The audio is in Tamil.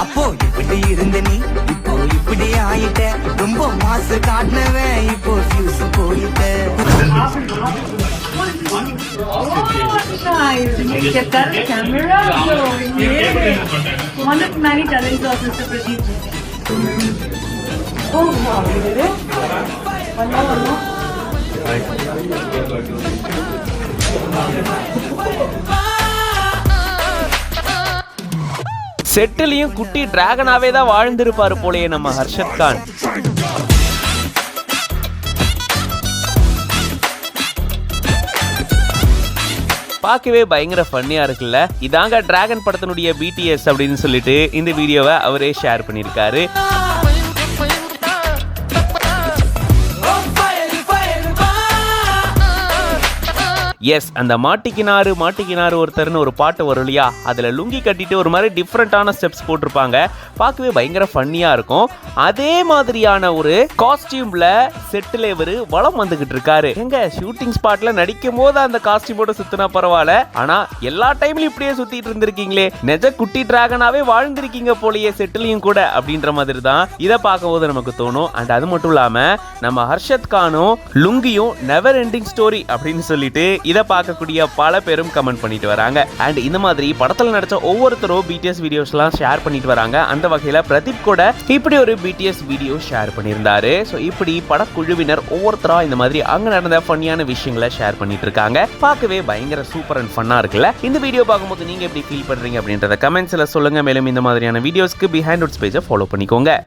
அப்போ இப்படி இருந்த நீ இப்போ இப்படி ஆயிட்ட ரொம்ப மாசு காட்டினவன் இப்போ ஃபியூஸ் போயிட்ட camera one of many talents of Mr. Pradeep. Oh wow, one more. செட்டிலையும் குட்டி டிராகனாவே தான் வாழ்ந்திருப்பாரு போலயே நம்ம ஹர்ஷத் கான். பார்க்கவே பயங்கர ஃபன்னியா இருக்குல்ல. இதாங்க டிராகன் படத்தினுடைய BTS அப்படின்னு சொல்லிட்டு இந்த வீடியோவை அவரே ஷேர் பண்ணியிருக்காரு. எஸ், அந்த மாட்டிக்கினாரு ஒருத்தர்னு ஒரு பாட்டு வரும் இல்லையா, அதில் லுங்கி கட்டிட்டு ஒரு மாதிரி டிஃப்ரெண்ட்டான ஸ்டெப்ஸ் போட்டிருப்பாங்க. பார்க்கவே பயங்கர ஃபன்னியாக இருக்கும். அதே மாதிரியான ஒரு காஸ்டியூமில் செட்டில் இவர் வளம் வந்துக்கிட்டு இருக்காரு. எங்க ஷூட்டிங் ஸ்பாட்டில் நடிக்கும் போது அந்த காஸ்டியூமோட சுற்றினா பரவாயில்ல, ஆனால் எல்லா டைம்லையும் இப்படியே சுற்றிட்டு இருந்திருக்கீங்களே, நெஜ குட்டி டிராகனாவே வாழ்ந்திருக்கீங்க போலயே செட்டிலையும் கூட அப்படின்ற மாதிரி தான் இதை பார்க்கும்போது நமக்கு தோணும். அண்ட் அது மட்டும் இல்லாமல் நம்ம ஹர்ஷத் கானும் லுங்கியும் நெவர் எண்டிங் ஸ்டோரி அப்படின்னு சொல்லிட்டு இதை பார்க்கக்கூடிய பல பேரும் கமெண்ட் பண்ணிட்டு வராங்க. அண்ட் இந்த மாதிரி படத்தில் நடிச்ச ஒவ்வொருத்தரும் BTS வீடியோஸ்லாம் ஷேர் பண்ணிட்டு வராங்க. அந்த வகையில் பிரதீப் கூட இப்படி ஒரு BTS வீடியோ ஷேர் பண்ணியிருந்தாரு. ஸோ இப்படி படக்குழுவினர் ஒவ்வொருத்தரா இந்த மாதிரி அங்கே நடந்த ஃபன்னியான விஷயங்களை ஷேர் பண்ணிட்டு இருக்காங்க. பார்க்கவே பயங்கர சூப்பர் அண்ட் ஃபன்னா இருக்குல்ல. இந்த வீடியோ பார்க்கும்போது நீங்க எப்படி ஃபீல் பண்றீங்க அப்படின்றத கமெண்ட்ஸ்ல சொல்லுங்க. மேலும் இந்த மாதிரியான வீடியோஸ்க்கு பிஹைண்ட் ரூட்ஸ் பேஜை ஃபாலோ பண்ணிக்கோங்க.